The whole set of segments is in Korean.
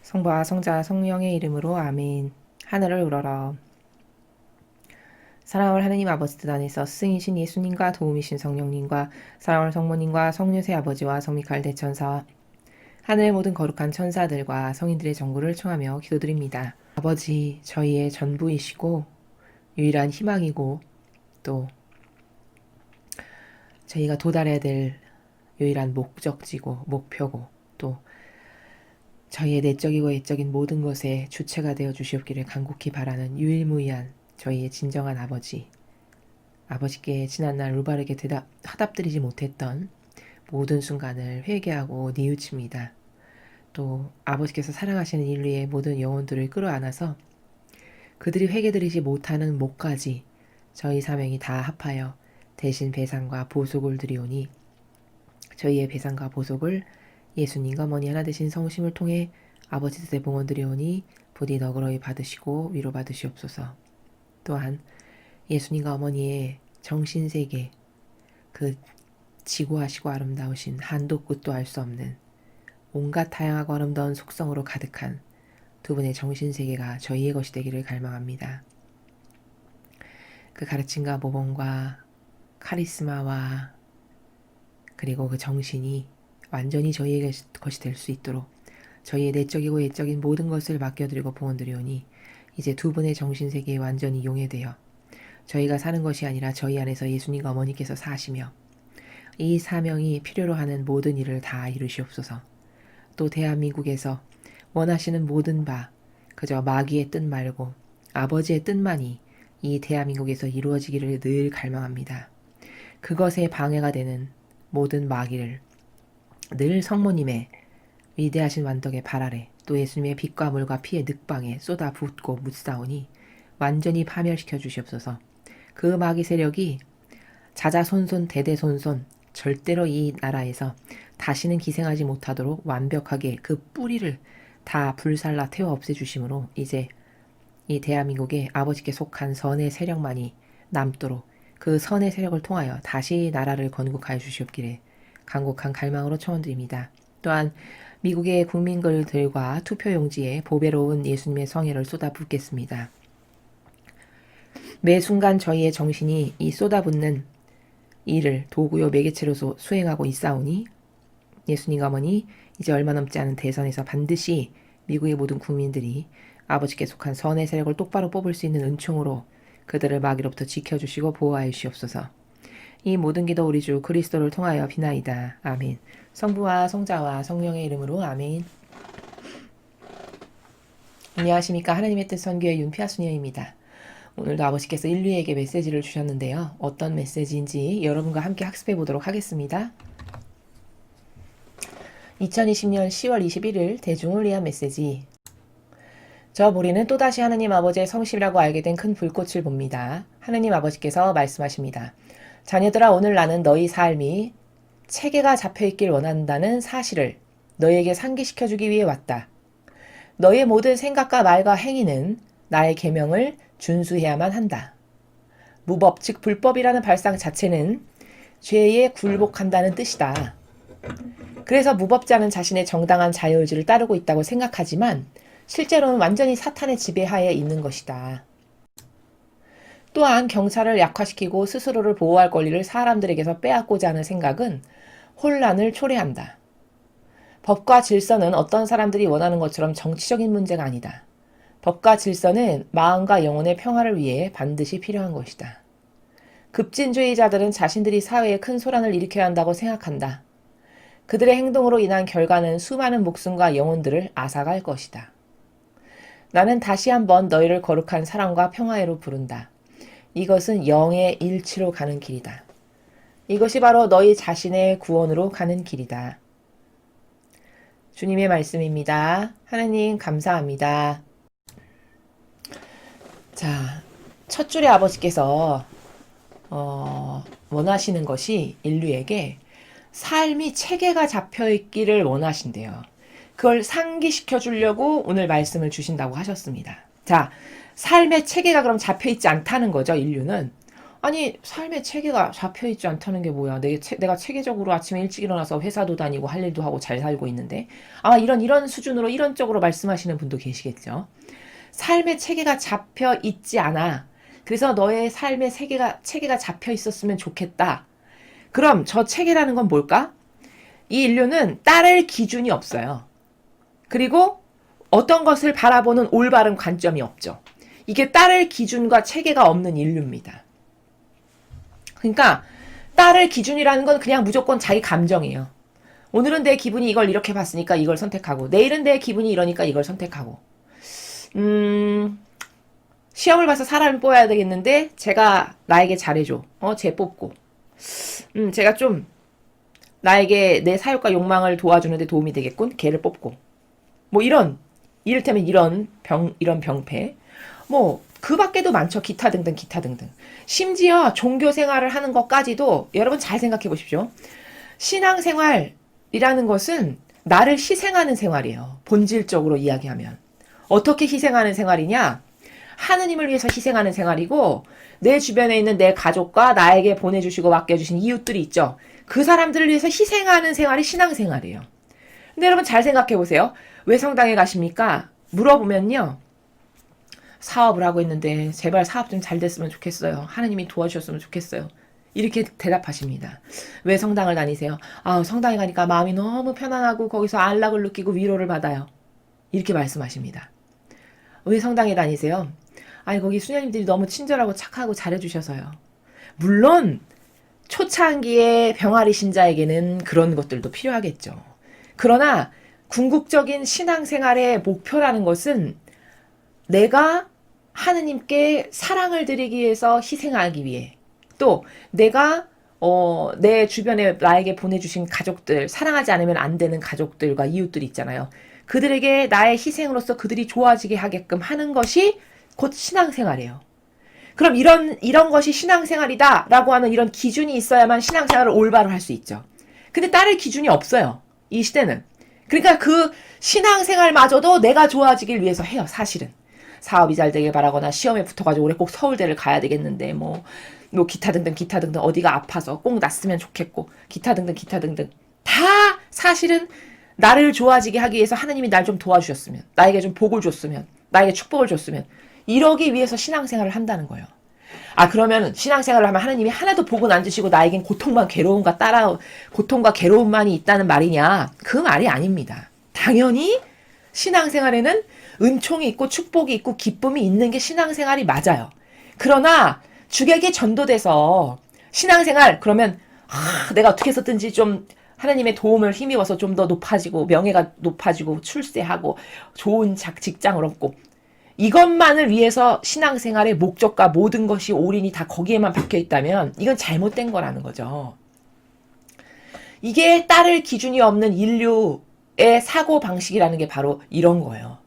성부와 성자 성령의 이름으로 아멘. 하늘을 우러러. 사랑을 하느님 아버지 뜻 안에서 스승이신 예수님과 도움이신 성령님과 사랑을 성모님과 성녀세 아버지와 성미카엘 대천사와 하늘의 모든 거룩한 천사들과 성인들의 정구를 청하며 기도드립니다. 아버지, 저희의 전부이시고 유일한 희망이고 또 저희가 도달해야 될 유일한 목적지고 목표고 또 저희의 내적이고 외적인 모든 것에 주체가 되어 주시옵기를 간곡히 바라는 유일무이한 저희의 진정한 아버지, 아버지께 지난날 올바르게 화답드리지 못했던 모든 순간을 회개하고 뉘우칩니다. 또 아버지께서 사랑하시는 인류의 모든 영혼들을 끌어안아서 그들이 회개드리지 못하는 목까지 저희 사명이 다 합하여 대신 배상과 보속을 드리오니 저희의 배상과 보속을 예수님과 머니 하나 되신 성심을 통해 아버지 뜻에 봉헌드리오니 부디 너그러이 받으시고 위로받으시옵소서. 또한 예수님과 어머니의 정신세계, 그 지고하시고 아름다우신 한도 끝도 알 수 없는 온갖 다양하고 아름다운 속성으로 가득한 두 분의 정신세계가 저희의 것이 되기를 갈망합니다. 그 가르침과 모범과 카리스마와 그리고 그 정신이 완전히 저희의 것이 될 수 있도록 저희의 내적이고 외적인 모든 것을 맡겨드리고 봉헌드리오니 이제 두 분의 정신세계에 완전히 용해되어 저희가 사는 것이 아니라 저희 안에서 예수님과 어머니께서 사시며 이 사명이 필요로 하는 모든 일을 다 이루시옵소서. 또 대한민국에서 원하시는 모든 바 그저 마귀의 뜻 말고 아버지의 뜻만이 이 대한민국에서 이루어지기를 늘 갈망합니다. 그것에 방해가 되는 모든 마귀를 늘 성모님의 위대하신 완덕의 발 아래 또 예수님의 빛과 물과 피의 늑방에 쏟아 붓고 묻사오니 완전히 파멸시켜 주시옵소서. 그 마귀 세력이 자자손손 대대손손 절대로 이 나라에서 다시는 기생하지 못하도록 완벽하게 그 뿌리를 다 불살라 태워 없애주심으로 이제 이 대한민국에 아버지께 속한 선의 세력만이 남도록 그 선의 세력을 통하여 다시 나라를 건국하여 주시옵기를 간곡한 갈망으로 청원드립니다. 또한 미국의 국민들과 투표용지에 보배로운 예수님의 성회를 쏟아붓겠습니다. 매 순간 저희의 정신이 이 쏟아붓는 일을 도구요 매개체로서 수행하고 있사오니 예수님과 어머니 이제 얼마 남지 않은 대선에서 반드시 미국의 모든 국민들이 아버지께 속한 선의 세력을 똑바로 뽑을 수 있는 은총으로 그들을 마귀로부터 지켜주시고 보호하여 주시옵소서. 이 모든 기도 우리 주 그리스도를 통하여 비나이다. 아멘. 성부와 성자와 성령의 이름으로 아멘. 안녕하십니까. 하나님의 뜻 선교의 윤피아 수녀입니다. 오늘도 아버지께서 인류에게 메시지를 주셨는데요. 어떤 메시지인지 여러분과 함께 학습해 보도록 하겠습니다. 2020년 10월 21일 대중을 위한 메시지. 저 보리는 또다시 하느님 아버지의 성심이라고 알게 된 큰 불꽃을 봅니다. 하느님 아버지께서 말씀하십니다. 자녀들아, 오늘 나는 너희 삶이 체계가 잡혀있길 원한다는 사실을 너희에게 상기시켜주기 위해 왔다. 너희의 모든 생각과 말과 행위는 나의 계명을 준수해야만 한다. 무법, 즉 불법이라는 발상 자체는 죄에 굴복한다는 뜻이다. 그래서 무법자는 자신의 정당한 자유의지를 따르고 있다고 생각하지만 실제로는 완전히 사탄의 지배하에 있는 것이다. 또한 경찰을 약화시키고 스스로를 보호할 권리를 사람들에게서 빼앗고자 하는 생각은 혼란을 초래한다. 법과 질서는 어떤 사람들이 원하는 것처럼 정치적인 문제가 아니다. 법과 질서는 마음과 영혼의 평화를 위해 반드시 필요한 것이다. 급진주의자들은 자신들이 사회에 큰 소란을 일으켜야 한다고 생각한다. 그들의 행동으로 인한 결과는 수많은 목숨과 영혼들을 앗아갈 것이다. 나는 다시 한번 너희를 거룩한 사랑과 평화로 부른다. 이것은 영의 일치로 가는 길이다. 이것이 바로 너희 자신의 구원으로 가는 길이다. 주님의 말씀입니다. 하나님 감사합니다. 자, 첫 줄에 아버지께서 원하시는 것이 인류에게 삶이 체계가 잡혀있기를 원하신대요. 그걸 상기시켜 주려고 오늘 말씀을 주신다고 하셨습니다. 자, 삶의 체계가 그럼 잡혀있지 않다는 거죠, 인류는. 아니, 삶의 체계가 잡혀있지 않다는 게 뭐야? 내가 체계적으로 아침에 일찍 일어나서 회사도 다니고 할 일도 하고 잘 살고 있는데. 아마 이런 수준으로 이런 쪽으로 말씀하시는 분도 계시겠죠. 삶의 체계가 잡혀 있지 않아. 그래서 너의 삶의 체계가 잡혀 있었으면 좋겠다. 그럼 저 체계라는 건 뭘까? 이 인류는 따를 기준이 없어요. 그리고 어떤 것을 바라보는 올바른 관점이 없죠. 이게 따를 기준과 체계가 없는 인류입니다. 그러니까 따를 기준이라는 건 그냥 무조건 자기 감정이에요. 오늘은 내 기분이 이걸 이렇게 봤으니까 이걸 선택하고, 내일은 내 기분이 이러니까 이걸 선택하고. 시험을 봐서 사람을 뽑아야 되겠는데 제가 나에게 잘해줘. 쟤 뽑고. 제가 좀 나에게 내 사욕과 욕망을 도와주는데 도움이 되겠군. 걔를 뽑고. 뭐 이를테면 이런 병폐. 뭐 그 밖에도 많죠. 기타 등등 기타 등등. 심지어 종교 생활을 하는 것까지도 여러분 잘 생각해 보십시오. 신앙생활이라는 것은 나를 희생하는 생활이에요. 본질적으로 이야기하면. 어떻게 희생하는 생활이냐? 하느님을 위해서 희생하는 생활이고, 내 주변에 있는 내 가족과 나에게 보내주시고 맡겨주신 이웃들이 있죠. 그 사람들을 위해서 희생하는 생활이 신앙생활이에요. 근데 여러분 잘 생각해 보세요. 왜 성당에 가십니까? 물어보면요. 사업을 하고 있는데 제발 사업 좀 잘 됐으면 좋겠어요. 하느님이 도와주셨으면 좋겠어요. 이렇게 대답하십니다. 왜 성당을 다니세요? 성당에 가니까 마음이 너무 편안하고 거기서 안락을 느끼고 위로를 받아요. 이렇게 말씀하십니다. 왜 성당에 다니세요? 거기 수녀님들이 너무 친절하고 착하고 잘해주셔서요. 물론 초창기의 병아리 신자에게는 그런 것들도 필요하겠죠. 그러나 궁극적인 신앙생활의 목표라는 것은 내가 하느님께 사랑을 드리기 위해서 희생하기 위해, 또 내가 내 주변에 나에게 보내주신 가족들, 사랑하지 않으면 안 되는 가족들과 이웃들이 있잖아요. 그들에게 나의 희생으로서 그들이 좋아지게 하게끔 하는 것이 곧 신앙생활이에요. 그럼 이런 것이 신앙생활이다라고 하는 이런 기준이 있어야만 신앙생활을 올바로 할 수 있죠. 근데 따를 기준이 없어요. 이 시대는. 그러니까 그 신앙생활마저도 내가 좋아지길 위해서 해요. 사실은. 사업이 잘 되길 바라거나 시험에 붙어가지고 올해 꼭 서울대를 가야 되겠는데 뭐 기타 등등 어디가 아파서 꼭 났으면 좋겠고 기타 등등 다 사실은 나를 좋아지게 하기 위해서 하나님이 날 좀 도와주셨으면, 나에게 좀 복을 줬으면, 나에게 축복을 줬으면, 이러기 위해서 신앙생활을 한다는 거예요. 그러면 신앙생활을 하면 하나님이 하나도 복은 안 주시고 나에겐 고통과 괴로움만이 있다는 말이냐? 그 말이 아닙니다. 당연히 신앙생활에는 은총이 있고 축복이 있고 기쁨이 있는 게 신앙생활이 맞아요. 그러나 주객이 전도돼서 신앙생활 그러면 내가 어떻게 해서든지 좀 하나님의 도움을 힘입어서 좀 더 높아지고 명예가 높아지고 출세하고 좋은 직장을 얻고 이것만을 위해서 신앙생활의 목적과 모든 것이 올인이 다 거기에만 박혀 있다면 이건 잘못된 거라는 거죠. 이게 따를 기준이 없는 인류의 사고방식이라는 게 바로 이런 거예요.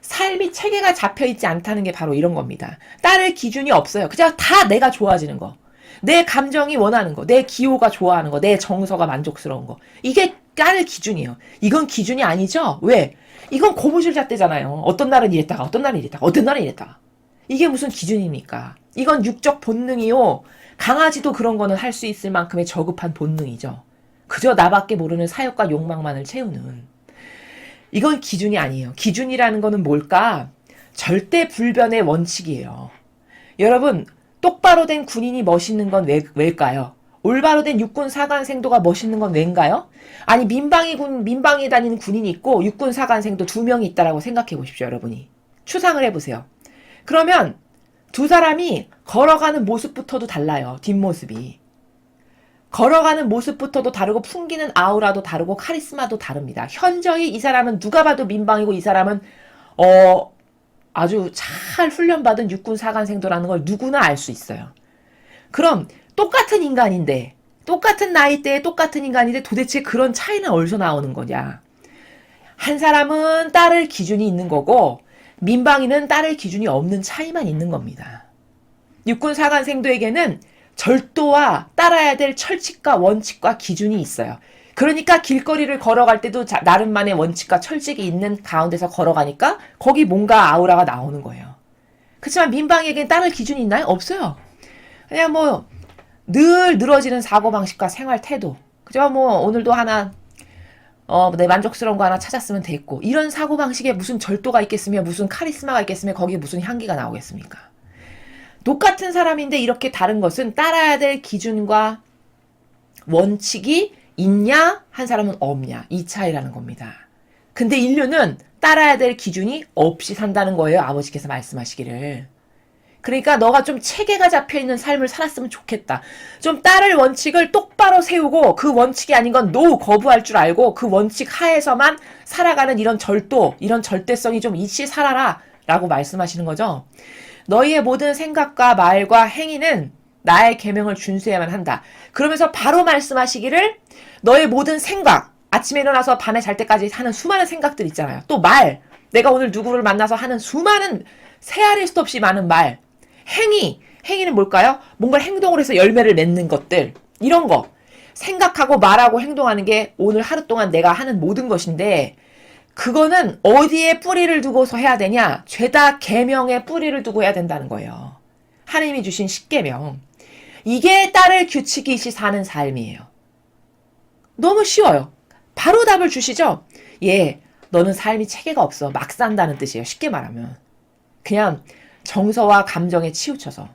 삶이 체계가 잡혀있지 않다는 게 바로 이런 겁니다. 따를 기준이 없어요. 그냥 다 내가 좋아지는 거. 내 감정이 원하는 거. 내 기호가 좋아하는 거. 내 정서가 만족스러운 거. 이게 따를 기준이에요. 이건 기준이 아니죠? 왜? 이건 고무줄 잣대잖아요. 어떤 날은 이랬다가 어떤 날은 이랬다가 어떤 날은 이랬다가. 이게 무슨 기준입니까? 이건 육적 본능이요. 강아지도 그런 거는 할 수 있을 만큼의 저급한 본능이죠. 그저 나밖에 모르는 사욕과 욕망만을 채우는. 이건 기준이 아니에요. 기준이라는 거는 뭘까? 절대 불변의 원칙이에요. 여러분, 똑바로 된 군인이 멋있는 건 왜일까요? 올바로 된 육군 사관생도가 멋있는 건 왜인가요? 아니 민방위 다니는 군인이 있고 육군 사관생도 2명이 있다라고 생각해 보십시오. 여러분이. 추상을 해보세요. 그러면 두 사람이 걸어가는 모습부터도 달라요. 뒷모습이. 걸어가는 모습부터도 다르고 풍기는 아우라도 다르고 카리스마도 다릅니다. 현저히 이 사람은 누가 봐도 민방이고 이 사람은 아주 잘 훈련받은 육군 사관생도라는 걸 누구나 알 수 있어요. 그럼 똑같은 인간인데 똑같은 나이대에 똑같은 인간인데 도대체 그런 차이는 어디서 나오는 거냐. 한 사람은 따를 기준이 있는 거고 민방위는 따를 기준이 없는 차이만 있는 겁니다. 육군 사관생도에게는 절도와 따라야 될 철칙과 원칙과 기준이 있어요. 그러니까 길거리를 걸어갈 때도 나름만의 원칙과 철칙이 있는 가운데서 걸어가니까 거기 뭔가 아우라가 나오는 거예요. 그렇지만 민방위에겐 따를 기준이 있나요? 없어요. 그냥 뭐 늘 늘어지는 사고방식과 생활 태도. 그죠? 뭐 오늘도 하나 내 만족스러운 거 하나 찾았으면 됐고, 이런 사고방식에 무슨 절도가 있겠으며 무슨 카리스마가 있겠으며 거기에 무슨 향기가 나오겠습니까? 똑같은 사람인데 이렇게 다른 것은 따라야 될 기준과 원칙이 있냐 한 사람은 없냐, 이 차이라는 겁니다. 근데 인류는 따라야 될 기준이 없이 산다는 거예요. 아버지께서 말씀하시기를. 그러니까 너가 좀 체계가 잡혀있는 삶을 살았으면 좋겠다. 좀 따를 원칙을 똑바로 세우고 그 원칙이 아닌 건 노 거부할 줄 알고 그 원칙 하에서만 살아가는 이런 절도, 이런 절대성이 좀 있이 살아라 라고 말씀하시는 거죠. 너희의 모든 생각과 말과 행위는 나의 계명을 준수해야만 한다. 그러면서 바로 말씀하시기를 너의 모든 생각, 아침에 일어나서 밤에 잘 때까지 하는 수많은 생각들 있잖아요. 또 말, 내가 오늘 누구를 만나서 하는 수많은 세아릴 수도 없이 많은 말, 행위는 뭘까요? 뭔가 행동을 해서 열매를 맺는 것들, 이런 거 생각하고 말하고 행동하는 게 오늘 하루 동안 내가 하는 모든 것인데, 그거는 어디에 뿌리를 두고서 해야 되냐? 죄다 계명에 뿌리를 두고 해야 된다는 거예요. 하나님이 주신 십계명. 이게 따를 규칙이 있이 사는 삶이에요. 너무 쉬워요. 바로 답을 주시죠? 예, 너는 삶이 체계가 없어. 막 산다는 뜻이에요. 쉽게 말하면. 그냥 정서와 감정에 치우쳐서.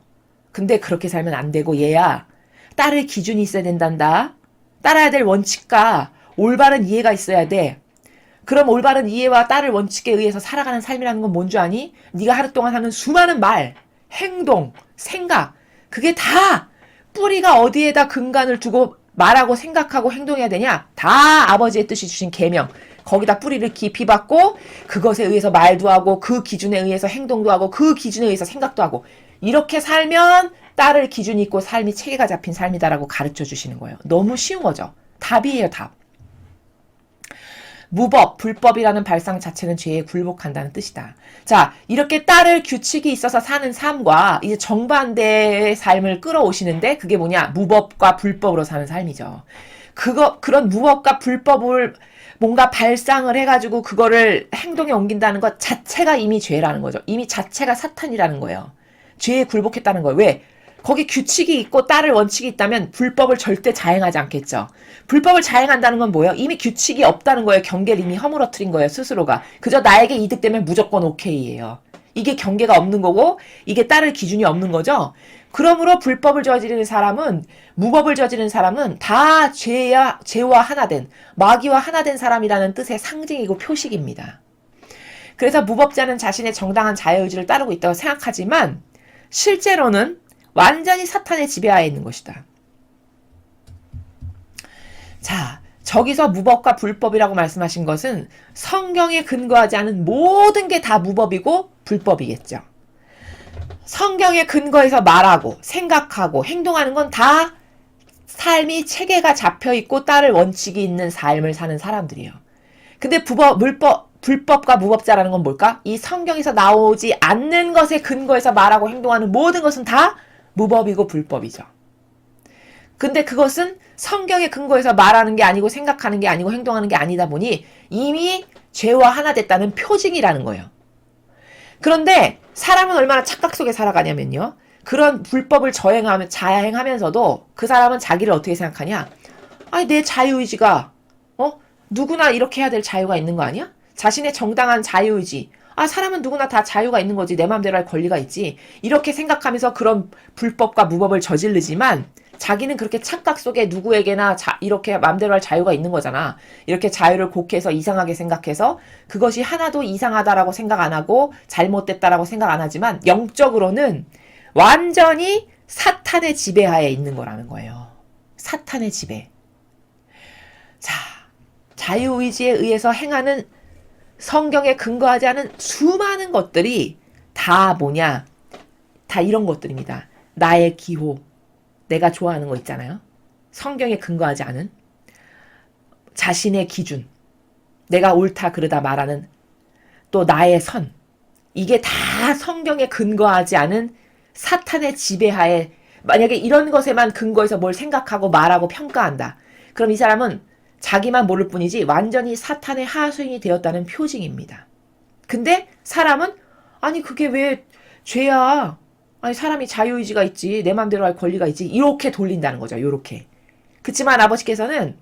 근데 그렇게 살면 안 되고, 얘야, 따를 기준이 있어야 된단다. 따라야 될 원칙과 올바른 이해가 있어야 돼. 그럼 올바른 이해와 따를 원칙에 의해서 살아가는 삶이라는 건 뭔 줄 아니? 네가 하루 동안 하는 수많은 말, 행동, 생각, 그게 다 뿌리가 어디에다 근간을 두고 말하고 생각하고 행동해야 되냐? 다 아버지의 뜻이 주신 계명. 거기다 뿌리를 깊이 박고 그것에 의해서 말도 하고 그 기준에 의해서 행동도 하고 그 기준에 의해서 생각도 하고, 이렇게 살면 따를 기준이 있고 삶이 체계가 잡힌 삶이다라고 가르쳐 주시는 거예요. 너무 쉬운 거죠. 답이에요, 답. 무법, 불법이라는 발상 자체는 죄에 굴복한다는 뜻이다. 자, 이렇게 따를 규칙이 있어서 사는 삶과 이제 정반대의 삶을 끌어오시는데, 그게 뭐냐? 무법과 불법으로 사는 삶이죠. 그런 무법과 불법을 뭔가 발상을 해가지고 그거를 행동에 옮긴다는 것 자체가 이미 죄라는 거죠. 이미 자체가 사탄이라는 거예요. 죄에 굴복했다는 거예요. 왜? 거기 규칙이 있고 따를 원칙이 있다면 불법을 절대 자행하지 않겠죠. 불법을 자행한다는 건 뭐예요? 이미 규칙이 없다는 거예요. 경계를 이미 허물어뜨린 거예요. 스스로가. 그저 나에게 이득되면 무조건 오케이예요. 이게 경계가 없는 거고 이게 따를 기준이 없는 거죠. 그러므로 불법을 저지르는 사람은, 무법을 저지르는 사람은 다 죄와 하나된, 마귀와 하나된 사람이라는 뜻의 상징이고 표식입니다. 그래서 무법자는 자신의 정당한 자유의지를 따르고 있다고 생각하지만 실제로는 완전히 사탄의 지배하에 있는 것이다. 자, 저기서 무법과 불법이라고 말씀하신 것은 성경에 근거하지 않은 모든 게 다 무법이고 불법이겠죠. 성경에 근거해서 말하고 생각하고 행동하는 건 다 삶이 체계가 잡혀있고 따를 원칙이 있는 삶을 사는 사람들이에요. 근데 불법과 무법자라는 건 뭘까? 이 성경에서 나오지 않는 것에 근거해서 말하고 행동하는 모든 것은 다 무법이고 불법이죠. 근데 그것은 성경에 근거해서 말하는 게 아니고 생각하는 게 아니고 행동하는 게 아니다 보니 이미 죄와 하나 됐다는 표징이라는 거예요. 그런데 사람은 얼마나 착각 속에 살아가냐면요. 그런 불법을 자행하면서도 그 사람은 자기를 어떻게 생각하냐? 아니, 내 자유의지가 누구나 이렇게 해야 될 자유가 있는 거 아니야? 자신의 정당한 자유의지. 아, 사람은 누구나 다 자유가 있는 거지. 내 마음대로 할 권리가 있지. 이렇게 생각하면서 그런 불법과 무법을 저지르지만 자기는 그렇게 착각 속에 누구에게나 이렇게 마음대로 할 자유가 있는 거잖아. 이렇게 자유를 곡해서 이상하게 생각해서 그것이 하나도 이상하다라고 생각 안 하고 잘못됐다라고 생각 안 하지만 영적으로는 완전히 사탄의 지배하에 있는 거라는 거예요. 사탄의 지배. 자, 자유의지에 의해서 행하는 성경에 근거하지 않은 수많은 것들이 다 뭐냐? 다 이런 것들입니다. 나의 기호, 내가 좋아하는 거 있잖아요. 성경에 근거하지 않은 자신의 기준, 내가 옳다 그르다 말하는 또 나의 선, 이게 다 성경에 근거하지 않은 사탄의 지배하에, 만약에 이런 것에만 근거해서 뭘 생각하고 말하고 평가한다. 그럼 이 사람은 자기만 모를 뿐이지 완전히 사탄의 하수인이 되었다는 표징입니다. 근데 사람은 아니 그게 왜 죄야? 아니 사람이 자유의지가 있지, 내 맘대로 할 권리가 있지, 이렇게 돌린다는 거죠. 요렇게. 그치만 아버지께서는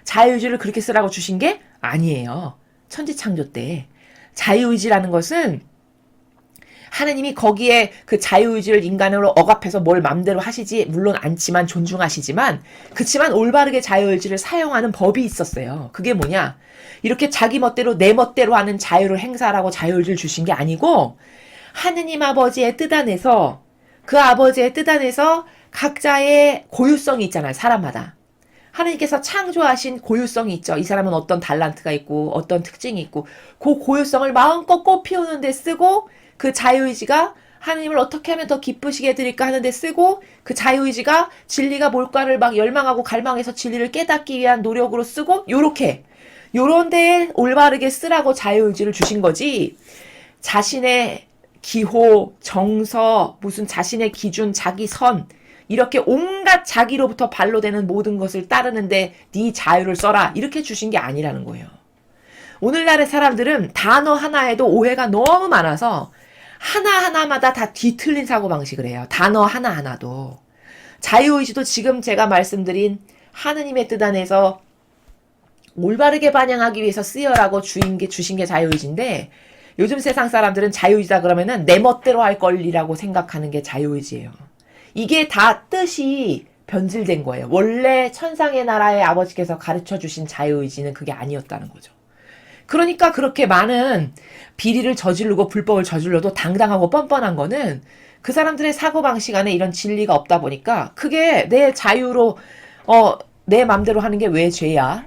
자유의지를 그렇게 쓰라고 주신 게 아니에요. 천지창조 때. 자유의지라는 것은 하느님이 거기에 그 자유의지를 인간으로 억압해서 뭘 맘대로 하시지 물론 않지만 존중하시지만 그치만 올바르게 자유의지를 사용하는 법이 있었어요. 그게 뭐냐? 이렇게 자기 멋대로 내 멋대로 하는 자유를 행사하라고 자유의지를 주신 게 아니고 하느님 아버지의 뜻 안에서 그 아버지의 뜻 안에서 각자의 고유성이 있잖아요. 사람마다. 하느님께서 창조하신 고유성이 있죠. 이 사람은 어떤 달란트가 있고 어떤 특징이 있고 그 고유성을 마음껏 꽃피우는 데 쓰고 그 자유의지가 하느님을 어떻게 하면 더 기쁘시게 해드릴까 하는데 쓰고 그 자유의지가 진리가 뭘까를 막 열망하고 갈망해서 진리를 깨닫기 위한 노력으로 쓰고 요런 데에 올바르게 쓰라고 자유의지를 주신 거지 자신의 기호, 정서, 무슨 자신의 기준, 자기 선 이렇게 온갖 자기로부터 반로되는 모든 것을 따르는데 네 자유를 써라 이렇게 주신 게 아니라는 거예요. 오늘날의 사람들은 단어 하나에도 오해가 너무 많아서 하나하나마다 다 뒤틀린 사고방식을 해요. 단어 하나하나도. 자유의지도 지금 제가 말씀드린 하느님의 뜻 안에서 올바르게 반영하기 위해서 쓰여라고 주신 게 자유의지인데 요즘 세상 사람들은 자유의지다 그러면은 내 멋대로 할 권리라고 생각하는 게 자유의지예요. 이게 다 뜻이 변질된 거예요. 원래 천상의 나라의 아버지께서 가르쳐 주신 자유의지는 그게 아니었다는 거죠. 그러니까 그렇게 많은 비리를 저지르고 불법을 저질러도 당당하고 뻔뻔한 거는 그 사람들의 사고방식 안에 이런 진리가 없다 보니까 그게 내 자유로 내 맘대로 하는 게 왜 죄야?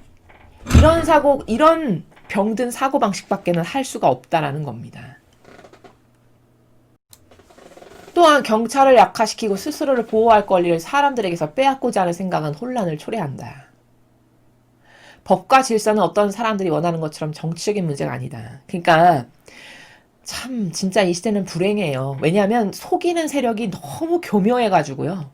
이런 병든 사고방식밖에는 할 수가 없다라는 겁니다. 또한 경찰을 약화시키고 스스로를 보호할 권리를 사람들에게서 빼앗고자 하는 생각은 혼란을 초래한다. 법과 질서는 어떤 사람들이 원하는 것처럼 정치적인 문제가 아니다. 그러니까 참 진짜 이 시대는 불행해요. 왜냐하면 속이는 세력이 너무 교묘해가지고요.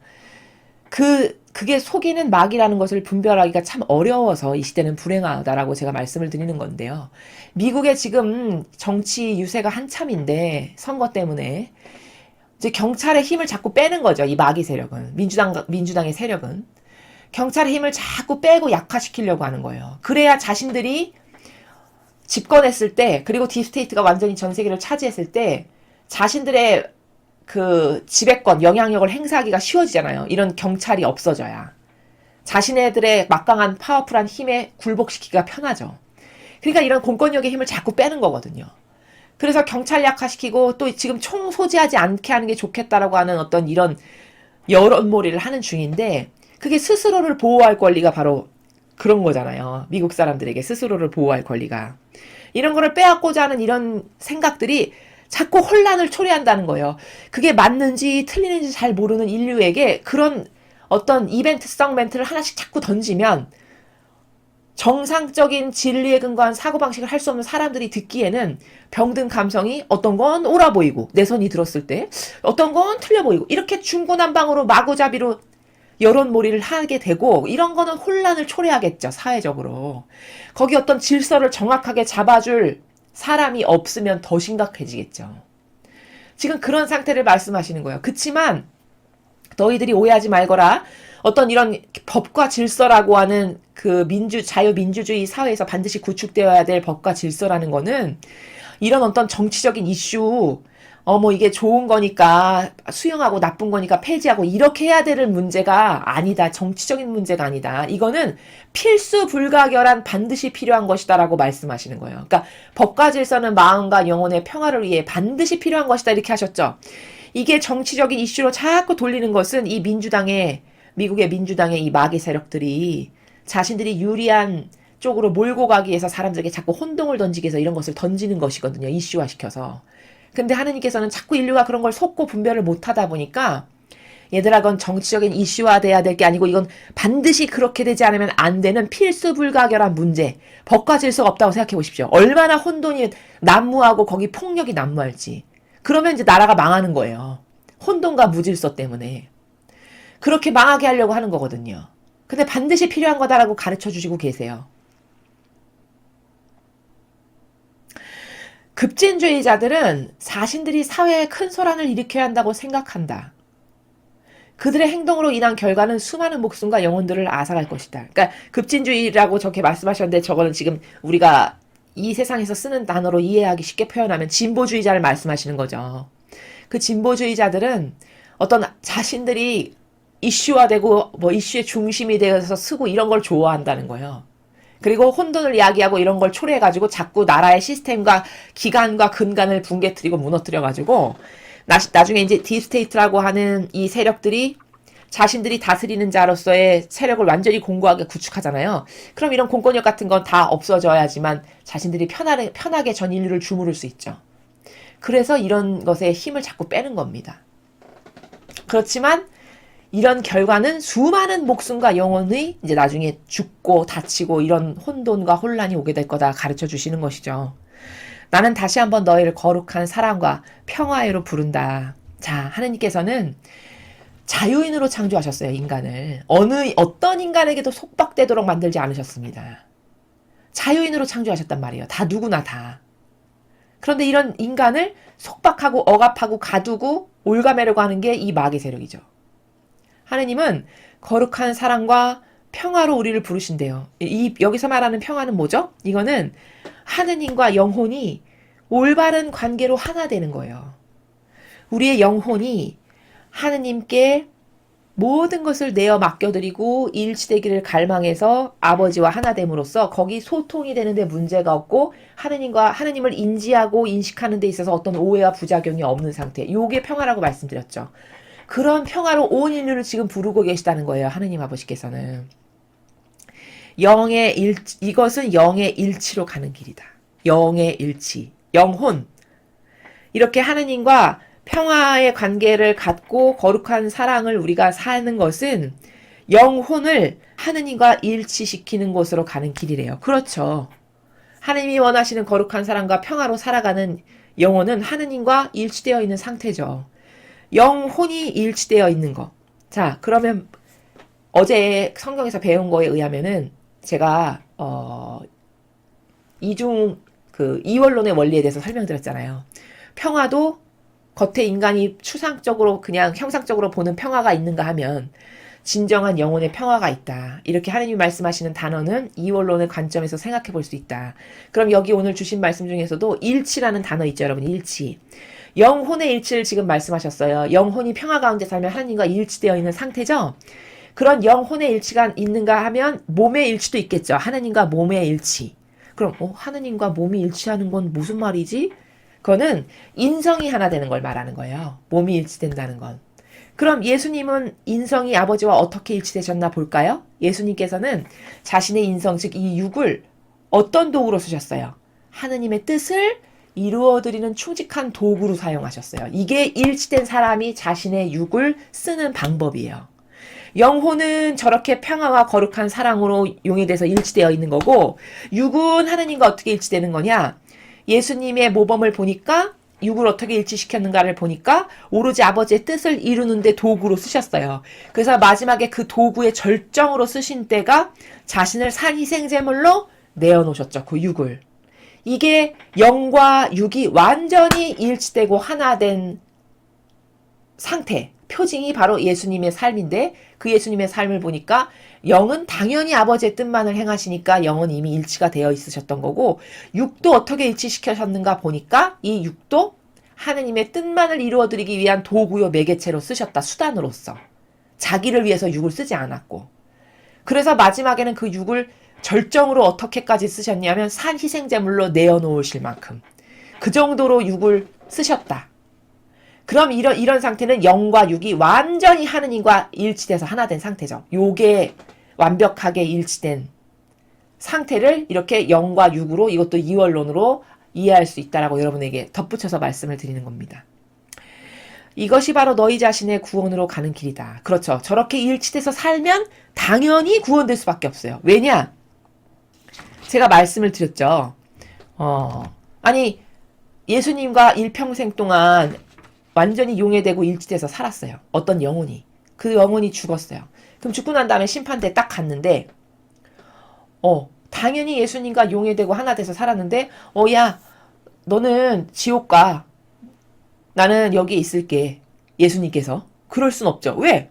그게 속이는 막이라는 것을 분별하기가 참 어려워서 이 시대는 불행하다라고 제가 말씀을 드리는 건데요. 미국에 지금 정치 유세가 한참인데 선거 때문에 이제 경찰의 힘을 자꾸 빼는 거죠. 이 마귀 세력은. 민주당의 세력은. 경찰의 힘을 자꾸 빼고 약화시키려고 하는 거예요. 그래야 자신들이 집권했을 때, 그리고 딥스테이트가 완전히 전 세계를 차지했을 때, 자신들의 그 지배권, 영향력을 행사하기가 쉬워지잖아요. 이런 경찰이 없어져야. 자신네들의 막강한 파워풀한 힘에 굴복시키기가 편하죠. 그러니까 이런 공권력의 힘을 자꾸 빼는 거거든요. 그래서 경찰 약화시키고 또 지금 총 소지하지 않게 하는 게 좋겠다라고 하는 어떤 이런 여론몰이를 하는 중인데 그게 스스로를 보호할 권리가 바로 그런 거잖아요. 미국 사람들에게 스스로를 보호할 권리가. 이런 거를 빼앗고자 하는 이런 생각들이 자꾸 혼란을 초래한다는 거예요. 그게 맞는지 틀리는지 잘 모르는 인류에게 그런 어떤 이벤트성 멘트를 하나씩 자꾸 던지면 정상적인 진리에 근거한 사고방식을 할 수 없는 사람들이 듣기에는 병든 감성이 어떤 건 옳아 보이고 내 손이 들었을 때 어떤 건 틀려 보이고 이렇게 중구난방으로 마구잡이로 여론몰이를 하게 되고 이런 거는 혼란을 초래하겠죠. 사회적으로. 거기 어떤 질서를 정확하게 잡아줄 사람이 없으면 더 심각해지겠죠. 지금 그런 상태를 말씀하시는 거예요. 그치만 너희들이 오해하지 말거라. 어떤 이런 법과 질서라고 하는 그 자유민주주의 사회에서 반드시 구축되어야 될 법과 질서라는 거는 이런 어떤 정치적인 이슈, 뭐 이게 좋은 거니까 수용하고 나쁜 거니까 폐지하고 이렇게 해야 될 문제가 아니다. 정치적인 문제가 아니다. 이거는 필수 불가결한 반드시 필요한 것이다라고 말씀하시는 거예요. 그러니까 법과 질서는 마음과 영혼의 평화를 위해 반드시 필요한 것이다 이렇게 하셨죠. 이게 정치적인 이슈로 자꾸 돌리는 것은 이 미국의 민주당의 이 마귀 세력들이 자신들이 유리한 쪽으로 몰고 가기 위해서 사람들에게 자꾸 혼동을 던지기 위해서 이런 것을 던지는 것이거든요. 이슈화시켜서. 근데 하느님께서는 자꾸 인류가 그런 걸 속고 분별을 못하다 보니까 얘들아 그건 정치적인 이슈화 돼야 될 게 아니고 이건 반드시 그렇게 되지 않으면 안 되는 필수 불가결한 문제. 법과 질서가 없다고 생각해 보십시오. 얼마나 혼돈이 난무하고 거기 폭력이 난무할지. 그러면 이제 나라가 망하는 거예요. 혼돈과 무질서 때문에. 그렇게 망하게 하려고 하는 거거든요. 근데 반드시 필요한 거다라고 가르쳐 주시고 계세요. 급진주의자들은 자신들이 사회에 큰 소란을 일으켜야 한다고 생각한다. 그들의 행동으로 인한 결과는 수많은 목숨과 영혼들을 앗아갈 것이다. 그러니까 급진주의라고 저렇게 말씀하셨는데 저거는 지금 우리가 이 세상에서 쓰는 단어로 이해하기 쉽게 표현하면 진보주의자를 말씀하시는 거죠. 그 진보주의자들은 어떤 자신들이 이슈화되고 뭐 이슈의 중심이 되어서 쓰고 이런 걸 좋아한다는 거예요. 그리고 혼돈을 이야기하고 이런 걸 초래해가지고 자꾸 나라의 시스템과 기관과 근간을 붕괴뜨리고 무너뜨려가지고 나중에 이제 디스테이트라고 하는 이 세력들이 자신들이 다스리는 자로서의 세력을 완전히 공고하게 구축하잖아요. 그럼 이런 공권력 같은 건 다 없어져야지만 자신들이 편하게 전 인류를 주무를 수 있죠. 그래서 이런 것에 힘을 자꾸 빼는 겁니다. 그렇지만 이런 결과는 수많은 목숨과 영혼이 이제 나중에 죽고 다치고 이런 혼돈과 혼란이 오게 될 거다 가르쳐 주시는 것이죠. 나는 다시 한번 너희를 거룩한 사랑과 평화에로 부른다. 자, 하느님께서는 자유인으로 창조하셨어요, 인간을. 어떤 인간에게도 속박되도록 만들지 않으셨습니다. 자유인으로 창조하셨단 말이에요. 다 누구나 다. 그런데 이런 인간을 속박하고 억압하고 가두고 올가매려고 하는 게 이 마귀 세력이죠. 하느님은 거룩한 사랑과 평화로 우리를 부르신대요. 여기서 말하는 평화는 뭐죠? 이거는 하느님과 영혼이 올바른 관계로 하나 되는 거예요. 우리의 영혼이 하느님께 모든 것을 내어 맡겨드리고 일치되기를 갈망해서 아버지와 하나됨으로써 거기 소통이 되는데 문제가 없고 하느님을 인지하고 인식하는 데 있어서 어떤 오해와 부작용이 없는 상태. 요게 평화라고 말씀드렸죠. 그런 평화로 온 인류를 지금 부르고 계시다는 거예요. 하느님 아버지께서는. 이것은 영의 일치로 가는 길이다. 영의 일치. 영혼. 이렇게 하느님과 평화의 관계를 갖고 거룩한 사랑을 우리가 사는 것은 영혼을 하느님과 일치시키는 곳으로 가는 길이래요. 그렇죠. 하느님이 원하시는 거룩한 사랑과 평화로 살아가는 영혼은 하느님과 일치되어 있는 상태죠. 영혼이 일치되어 있는 거. 자, 그러면 어제 성경에서 배운 거에 의하면은 제가 이원론의 원리에 대해서 설명드렸잖아요. 평화도 겉에 인간이 추상적으로 그냥 형상적으로 보는 평화가 있는가 하면 진정한 영혼의 평화가 있다. 이렇게 하느님이 말씀하시는 단어는 이원론의 관점에서 생각해 볼 수 있다. 그럼 여기 오늘 주신 말씀 중에서도 일치라는 단어 있죠, 여러분. 일치. 영혼의 일치를 지금 말씀하셨어요. 영혼이 평화 가운데 살면 하나님과 일치되어 있는 상태죠. 그런 영혼의 일치가 있는가 하면 몸의 일치도 있겠죠. 하나님과 몸의 일치. 그럼 하나님과 몸이 일치하는 건 무슨 말이지? 그거는 인성이 하나 되는 걸 말하는 거예요. 몸이 일치된다는 건. 그럼 예수님은 인성이 아버지와 어떻게 일치되셨나 볼까요? 예수님께서는 자신의 인성, 즉 이 육을 어떤 도구로 쓰셨어요? 하느님의 뜻을 이루어드리는 충직한 도구로 사용하셨어요. 이게 일치된 사람이 자신의 육을 쓰는 방법이에요. 영혼은 저렇게 평화와 거룩한 사랑으로 용해돼서 일치되어 있는 거고, 육은 하느님과 어떻게 일치되는 거냐? 예수님의 모범을 보니까 육을 어떻게 일치시켰는가를 보니까 오로지 아버지의 뜻을 이루는데 도구로 쓰셨어요. 그래서 마지막에 그 도구의 절정으로 쓰신 때가 자신을 산희생제물로 내어놓으셨죠. 그 육을. 이게 영과 육이 완전히 일치되고 하나 된 상태, 표징이 바로 예수님의 삶인데 그 예수님의 삶을 보니까 영은 당연히 아버지의 뜻만을 행하시니까 영은 이미 일치가 되어 있으셨던 거고, 육도 어떻게 일치시키셨는가 보니까 이 육도 하느님의 뜻만을 이루어드리기 위한 도구요 매개체로 쓰셨다. 수단으로서. 자기를 위해서 육을 쓰지 않았고. 그래서 마지막에는 그 육을 절정으로 어떻게까지 쓰셨냐면 산희생제물로 내어놓으실 만큼. 그 정도로 육을 쓰셨다. 그럼 이런 상태는 영과 육이 완전히 하느님과 일치돼서 하나 된 상태죠. 요게 완벽하게 일치된 상태를 이렇게 영과 육으로, 이것도 이원론으로 이해할 수 있다라고 여러분에게 덧붙여서 말씀을 드리는 겁니다. 이것이 바로 너희 자신의 구원으로 가는 길이다. 그렇죠. 저렇게 일치돼서 살면 당연히 구원될 수밖에 없어요. 왜냐? 제가 말씀을 드렸죠. 아니 예수님과 일평생 동안 완전히 용해되고 일치돼서 살았어요. 어떤 영혼이. 그 영혼이 죽었어요. 그럼 죽고 난 다음에 심판대에 딱 갔는데 당연히 예수님과 용해되고 하나 돼서 살았는데 야 너는 지옥 가. 나는 여기 있을게. 예수님께서. 그럴 순 없죠. 왜?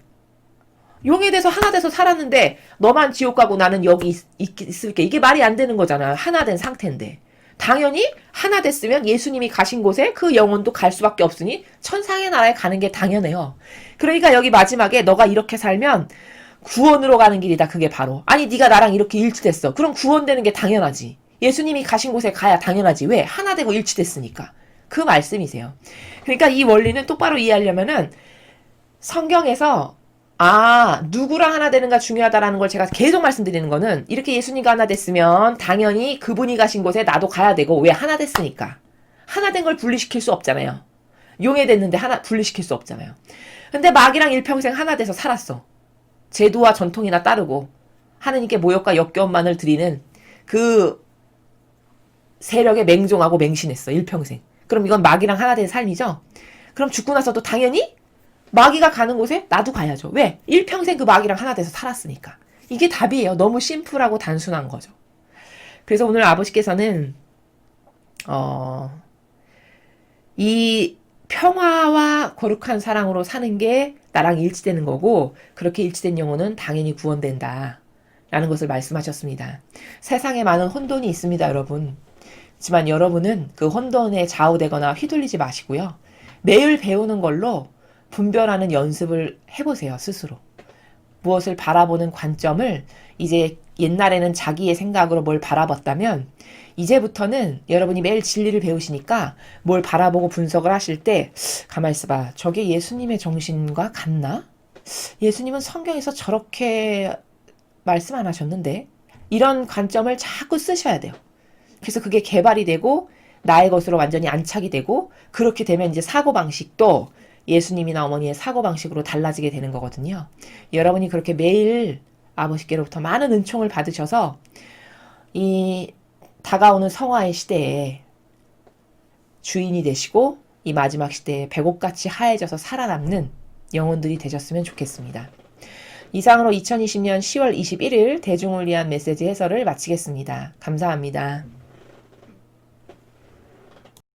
용에 대해서 하나 돼서 살았는데 너만 지옥 가고 나는 여기 있을게. 이게 말이 안 되는 거잖아. 하나 된 상태인데. 당연히 하나 됐으면 예수님이 가신 곳에 그 영혼도 갈 수밖에 없으니 천상의 나라에 가는 게 당연해요. 그러니까 여기 마지막에 너가 이렇게 살면 구원으로 가는 길이다. 그게 바로. 아니 네가 나랑 이렇게 일치됐어. 그럼 구원되는 게 당연하지. 예수님이 가신 곳에 가야 당연하지. 왜? 하나 되고 일치됐으니까. 그 말씀이세요. 그러니까 이 원리는 똑바로 이해하려면은 성경에서 누구랑 하나 되는가 중요하다라는 걸 제가 계속 말씀드리는 거는 이렇게 예수님과 하나 됐으면 당연히 그분이 가신 곳에 나도 가야 되고 왜 하나 됐으니까. 하나 된 걸 분리시킬 수 없잖아요. 용해됐는데 하나 분리시킬 수 없잖아요. 근데 마귀랑 일평생 하나 돼서 살았어. 제도와 전통이나 따르고 하느님께 모욕과 역겨움만을 드리는 그 세력에 맹종하고 맹신했어. 일평생. 그럼 이건 마귀랑 하나 된 삶이죠? 그럼 죽고 나서도 당연히 마귀가 가는 곳에 나도 가야죠. 왜? 일평생 그 마귀랑 하나 돼서 살았으니까. 이게 답이에요. 너무 심플하고 단순한 거죠. 그래서 오늘 아버지께서는 이 평화와 거룩한 사랑으로 사는 게 나랑 일치되는 거고 그렇게 일치된 영혼은 당연히 구원된다. 라는 것을 말씀하셨습니다. 세상에 많은 혼돈이 있습니다, 여러분. 하지만 여러분은 그 혼돈에 좌우되거나 휘둘리지 마시고요. 매일 배우는 걸로 분별하는 연습을 해보세요, 스스로. 무엇을 바라보는 관점을 이제 옛날에는 자기의 생각으로 뭘 바라봤다면 이제부터는 여러분이 매일 진리를 배우시니까 뭘 바라보고 분석을 하실 때 가만히 있어봐. 저게 예수님의 정신과 같나? 예수님은 성경에서 저렇게 말씀 안 하셨는데? 이런 관점을 자꾸 쓰셔야 돼요. 그래서 그게 개발이 되고 나의 것으로 완전히 안착이 되고 그렇게 되면 이제 사고방식도 예수님이나 어머니의 사고방식으로 달라지게 되는 거거든요. 여러분이 그렇게 매일 아버지께로부터 많은 은총을 받으셔서 이 다가오는 성화의 시대에 주인이 되시고 이 마지막 시대에 백옥같이 하얘져서 살아남는 영혼들이 되셨으면 좋겠습니다. 이상으로 2020년 10월 21일 대중을 위한 메시지 해설을 마치겠습니다. 감사합니다.